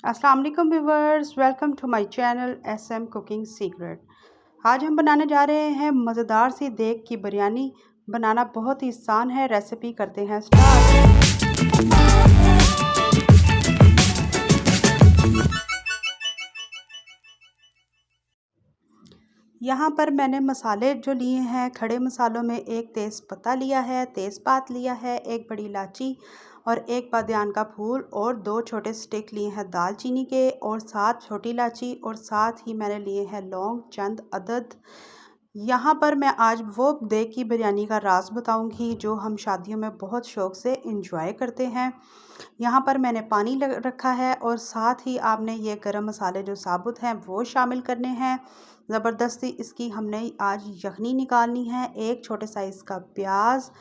अस्सलाम वालेकुम viewers, welcome to my channel SM cooking secret. आज हम बनाने जा रहे हैं मज़ेदार सी देग की बिरयानी। बनाना बहुत ही आसान है। रेसिपी करते हैं स्टार्ट। यहाँ पर मैंने मसाले जो लिए हैं, खड़े मसालों में एक तेज़पत्ता लिया है, तेज़पात लिया है, एक बड़ी इलायची और एक बादियान का फूल और 2 छोटे स्टिक लिए हैं दालचीनी के और 7 छोटी इलायची और साथ ही मैंने लिए हैं लौंग चंद अदद। यहाँ पर मैं आज वो देग की बिरयानी का राज बताऊंगी जो हम शादियों में बहुत शौक़ से इंजॉय करते हैं। यहाँ पर मैंने पानी रखा है और साथ ही आपने ये गरम मसाले जो साबुत हैं वो शामिल करने हैं। ज़बरदस्ती इसकी हमने आज यखनी निकालनी है। एक छोटे साइज़ का प्याज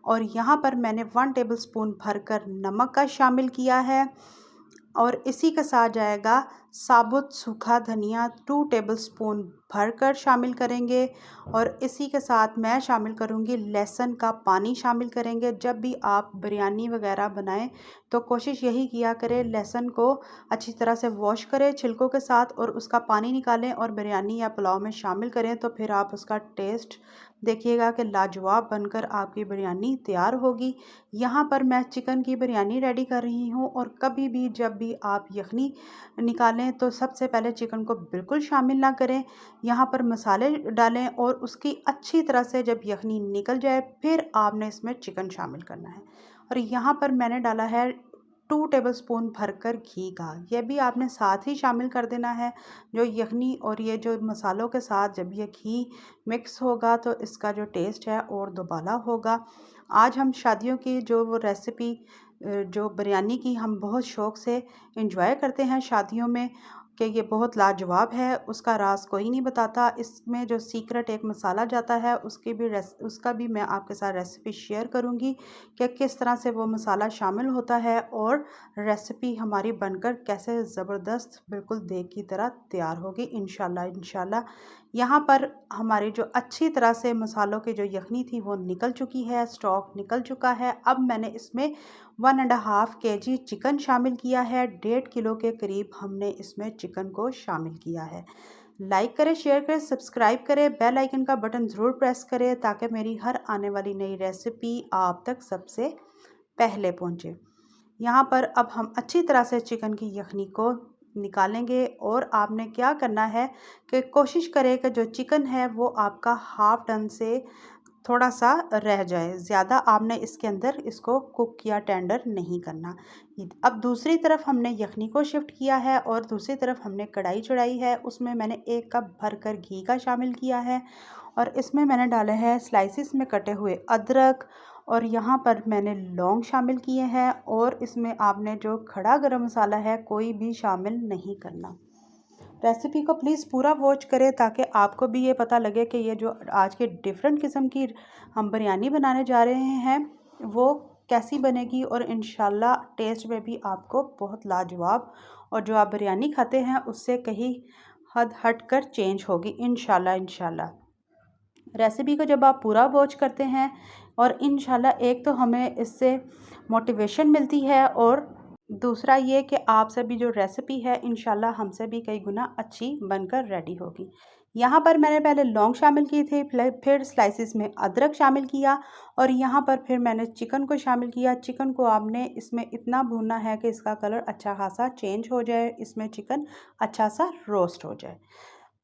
और यहाँ पर मैंने 1 टेबलस्पून भरकर नमक का शामिल किया है और इसी के साथ जाएगा साबुत सूखा धनिया 2 टेबलस्पून भरकर शामिल करेंगे और इसी के साथ मैं शामिल करूंगी लहसुन का पानी शामिल करेंगे। जब भी आप बिरयानी वगैरह बनाएं तो कोशिश यही किया करें लहसुन को अच्छी तरह से वॉश करें छिलकों के साथ और उसका पानी निकालें और बिरयानी या पुलाव में शामिल करें तो फिर आप उसका टेस्ट देखिएगा कि लाजवाब बनकर आपकी बिरयानी तैयार होगी। यहाँ पर मैं चिकन की बिरयानी रेडी कर रही हूँ और कभी भी जब भी आप यखनी निकालें तो सबसे पहले चिकन को बिल्कुल शामिल ना करें। यहाँ पर मसाले डालें और उसकी अच्छी तरह से जब यखनी निकल जाए फिर आपने इसमें चिकन शामिल करना है। और यहाँ पर मैंने डाला है 2 टेबलस्पून भरकर घी का, यह भी आपने साथ ही शामिल कर देना है। जो यखनी और ये जो मसालों के साथ जब ये घी मिक्स होगा तो इसका जो टेस्ट है और दोबाला होगा। आज हम शादियों की जो वो रेसिपी जो बिरयानी की हम बहुत शौक़ से इंजॉय करते हैं शादियों में कि ये बहुत लाजवाब है, उसका राज कोई नहीं बताता। इसमें जो सीक्रेट एक मसाला जाता है उसका भी मैं आपके साथ रेसिपी शेयर करूंगी कि किस तरह से वो मसाला शामिल होता है और रेसिपी हमारी बनकर कैसे ज़बरदस्त बिल्कुल देग की तरह तैयार होगी इंशाल्लाह। यहाँ पर हमारी जो अच्छी तरह से मसालों की जो यखनी थी वो निकल चुकी है, स्टॉक निकल चुका है। अब मैंने इसमें 1.5 kg चिकन शामिल किया है। 1.5 किलो के करीब हमने इसमें चिकन को शामिल किया है। लाइक करें, शेयर करें, सब्सक्राइब करें, बेल आइकन का बटन ज़रूर प्रेस करें ताकि मेरी हर आने वाली नई रेसिपी आप तक सबसे पहले पहुंचे। यहाँ पर अब हम अच्छी तरह से चिकन की यखनी को निकालेंगे और आपने क्या करना है कि कोशिश करें कि जो चिकन है वो आपका हाफ डन से थोड़ा सा रह जाए, ज़्यादा आपने इसके अंदर इसको कुक या टेंडर नहीं करना। अब दूसरी तरफ हमने यखनी को शिफ्ट किया है और दूसरी तरफ हमने कढ़ाई चढ़ाई है, उसमें मैंने 1 कप भरकर घी का शामिल किया है और इसमें मैंने डाले हैं स्लाइसिस में कटे हुए अदरक और यहाँ पर मैंने लौंग शामिल किए हैं और इसमें आपने जो खड़ा गरम मसाला है कोई भी शामिल नहीं करना। रेसिपी को प्लीज़ पूरा वॉच करें ताकि आपको भी ये पता लगे कि ये जो आज के डिफरेंट किस्म की हम बिरयानी बनाने जा रहे हैं वो कैसी बनेगी और इंशाल्लाह टेस्ट में भी आपको बहुत लाजवाब और जो आप बिरयानी खाते हैं उससे कहीं हद हट कर चेंज होगी इंशाल्लाह। रेसिपी को जब आप पूरा वॉच करते हैं और इंशाल्लाह एक तो हमें इससे मोटिवेशन मिलती है और दूसरा ये कि आपसे भी जो रेसिपी है इंशाल्लाह हमसे भी कई गुना अच्छी बनकर रेडी होगी। यहाँ पर मैंने पहले लौंग शामिल की थी, फिर स्लाइसिस में अदरक शामिल किया और यहाँ पर फिर मैंने चिकन को शामिल किया। चिकन को आपने इसमें इतना भूनना है कि इसका कलर अच्छा खासा चेंज हो जाए, इसमें चिकन अच्छा सा रोस्ट हो जाए।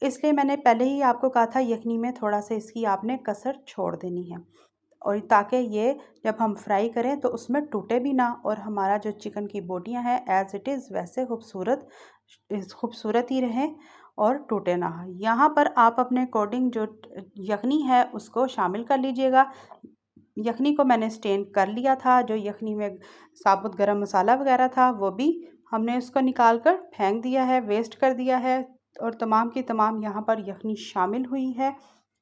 इसलिए मैंने पहले ही आपको कहा था यखनी में थोड़ा सा इसकी आपने कसर छोड़ देनी है और ताकि ये जब हम फ्राई करें तो उसमें टूटे भी ना और हमारा जो चिकन की बोटियां हैं एज़ इट इज़ वैसे खूबसूरत ही रहें और टूटे ना। यहाँ पर आप अपने अकॉर्डिंग जो यखनी है उसको शामिल कर लीजिएगा। यखनी को मैंने स्टेन कर लिया था, जो यखनी में साबुत गरम मसाला वगैरह था वो भी हमने उसको निकाल कर फेंक दिया है, वेस्ट कर दिया है और तमाम की तमाम यहाँ पर यखनी शामिल हुई है।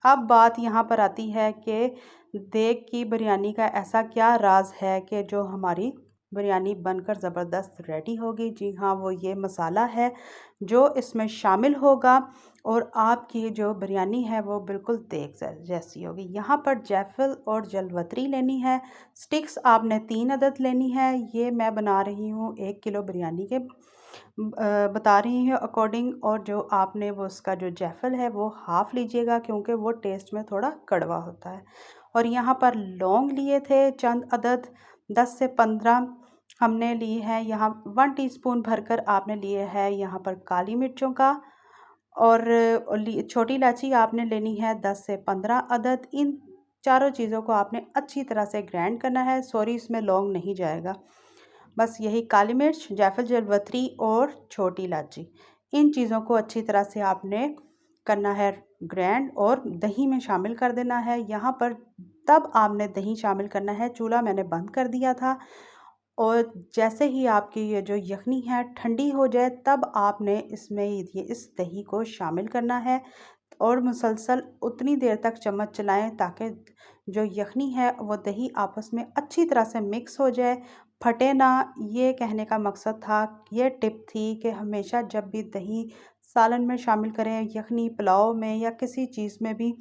अब बात यहाँ पर आती है कि देग की बिरयानी का ऐसा क्या राज है कि जो हमारी बिरयानी बनकर ज़बरदस्त रेडी होगी। जी हाँ, वो ये मसाला है जो इसमें शामिल होगा और आपकी जो बिरयानी है वो बिल्कुल देग जैसी होगी। यहाँ पर जायफल और जलवतरी लेनी है। स्टिक्स आपने 3 अदद लेनी है। ये मैं बना रही हूँ 1 किलो बिरयानी के बता रही हूँ अकॉर्डिंग, और जो आपने वो उसका जो जायफल है वो हाफ़ लीजिएगा क्योंकि वो टेस्ट में थोड़ा कड़वा होता है। और यहाँ पर लौंग लिए थे चंद अदद, 10 से 15 हमने ली है। यहाँ 1 टीस्पून भरकर आपने लिए है यहाँ पर काली मिर्चों का, और छोटी इलायची आपने लेनी है 10 से 15 अदद। इन चारों चीज़ों को आपने अच्छी तरह से ग्राइंड करना है। सॉरी, इसमें लौंग नहीं जाएगा। बस यही काली मिर्च, जायफल, जावित्री और छोटी इलायची, इन चीज़ों को अच्छी तरह से आपने करना है ग्राइंड, और दही में शामिल कर देना है। यहाँ पर तब आपने दही शामिल करना है, चूल्हा मैंने बंद कर दिया था। और जैसे ही आपकी ये जो यखनी है ठंडी हो जाए तब आपने इसमें ये इस दही को शामिल करना है, और मुसलसल उतनी देर तक चम्मच चलाएं ताकि जो यखनी है वो दही आपस में अच्छी तरह से मिक्स हो जाए, फटे ना। ये कहने का मकसद था, ये टिप थी कि हमेशा जब भी दही सालन में शामिल करें, यखनी पुलाव में या किसी चीज़ में भी,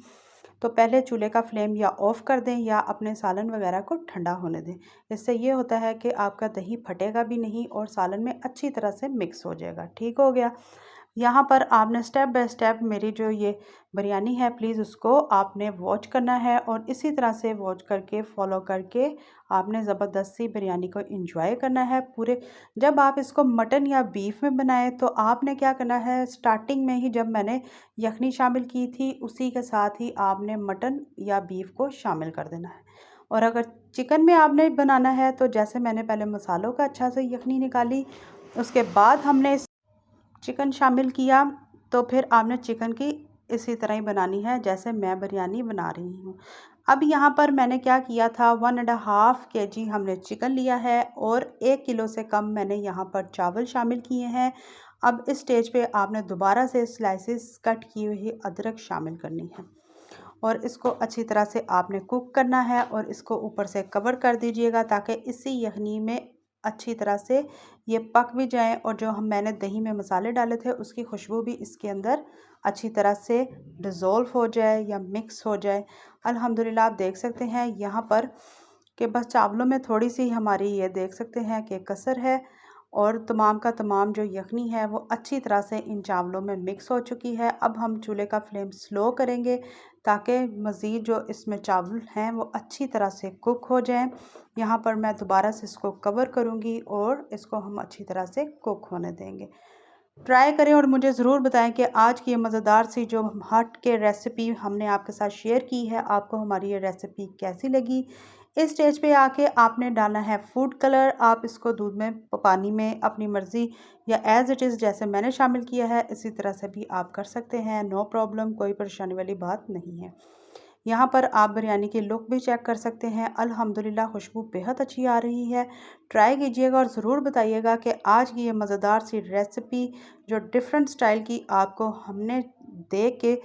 तो पहले चूल्हे का फ्लेम या ऑफ़ कर दें या अपने सालन वगैरह को ठंडा होने दें। इससे ये होता है कि आपका दही फटेगा भी नहीं और सालन में अच्छी तरह से मिक्स हो जाएगा। ठीक हो गया। यहाँ पर आपने स्टेप बाय स्टेप मेरी जो ये बिरयानी है प्लीज़ उसको आपने वॉच करना है, और इसी तरह से वॉच करके फॉलो करके आपने ज़बरदस्त सी बिरयानी को एंजॉय करना है पूरे। जब आप इसको मटन या बीफ में बनाएं तो आपने क्या करना है, स्टार्टिंग में ही जब मैंने यखनी शामिल की थी उसी के साथ ही आपने मटन या बीफ को शामिल कर देना है। और अगर चिकन में आपने बनाना है तो जैसे मैंने पहले मसालों का अच्छा से यखनी निकाली, उसके बाद हमने चिकन शामिल किया, तो फिर आपने चिकन की इसी तरह ही बनानी है जैसे मैं बिरयानी बना रही हूँ। अब यहाँ पर मैंने क्या किया था, 1.5 kg हमने चिकन लिया है और 1 किलो से कम मैंने यहाँ पर चावल शामिल किए हैं। अब इस स्टेज पे आपने दोबारा से स्लाइसेस कट की हुई अदरक शामिल करनी है, और इसको अच्छी तरह से आपने कुक करना है, और इसको ऊपर से कवर कर दीजिएगा ताकि इसी यखनी में अच्छी तरह से ये पक भी जाए, और जो मैंने दही में मसाले डाले थे उसकी खुशबू भी इसके अंदर अच्छी तरह से डिज़ोल्व हो जाए या मिक्स हो जाए। अल्हम्दुलिल्लाह आप देख सकते हैं यहाँ पर कि बस चावलों में थोड़ी सी हमारी ये देख सकते हैं कि कसर है, और तमाम का तमाम जो यखनी है वो अच्छी तरह से इन चावलों में मिक्स हो चुकी है। अब हम चूल्हे का फ्लेम स्लो करेंगे ताकि मज़ीद जो इसमें चावल हैं वो अच्छी तरह से कुक हो जाएं। यहाँ पर मैं दोबारा से इसको कवर करूँगी और इसको हम अच्छी तरह से कुक होने देंगे। ट्राई करें और मुझे ज़रूर बताएं कि आज की ये मज़ेदार सी जो हट के रेसिपी हमने आपके साथ शेयर की है, आपको हमारी ये रेसिपी कैसी लगी। इस स्टेज पे आके आपने डालना है फूड कलर। आप इसको दूध में, पानी में अपनी मर्ज़ी या एज़ इट इज़ जैसे मैंने शामिल किया है इसी तरह से भी आप कर सकते हैं, नो प्रॉब्लम, कोई परेशानी वाली बात नहीं है। यहाँ पर आप बिरयानी की लुक भी चेक कर सकते हैं। अल्हम्दुलिल्लाह खुशबू बेहद अच्छी आ रही है। ट्राई कीजिएगा और ज़रूर बताइएगा कि आज की ये मज़ेदार सी रेसिपी जो डिफरेंट स्टाइल की आपको हमने दे के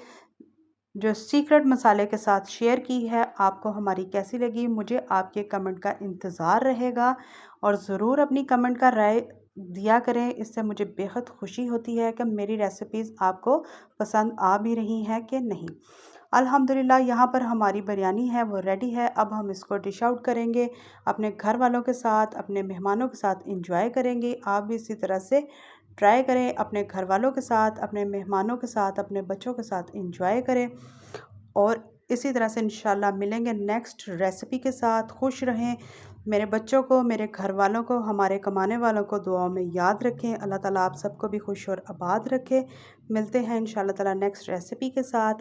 जो सीक्रेट मसाले के साथ शेयर की है, आपको हमारी कैसी लगी। मुझे आपके कमेंट का इंतज़ार रहेगा, और ज़रूर अपनी कमेंट का राय दिया करें। इससे मुझे बेहद खुशी होती है कि मेरी रेसिपीज़ आपको पसंद आ भी रही हैं कि नहीं। अल्हम्दुलिल्लाह यहाँ पर हमारी बिरयानी है वो रेडी है। अब हम इसको डिश आउट करेंगे, अपने घर वालों के साथ, अपने मेहमानों के साथ इंजॉय करेंगे। आप भी इसी तरह से ट्राई करें, अपने घर वालों के साथ, अपने मेहमानों के साथ, अपने बच्चों के साथ इंजॉय करें, और इसी तरह से इंशाल्लाह मिलेंगे नेक्स्ट रेसिपी के साथ। खुश रहें। मेरे बच्चों को, मेरे घर वालों को, हमारे कमाने वालों को दुआओं में याद रखें। अल्लाह ताला आप सबको भी खुश और आबाद रखे। मिलते हैं इंशाल्लाह ताला नेक्स्ट रेसिपी के साथ।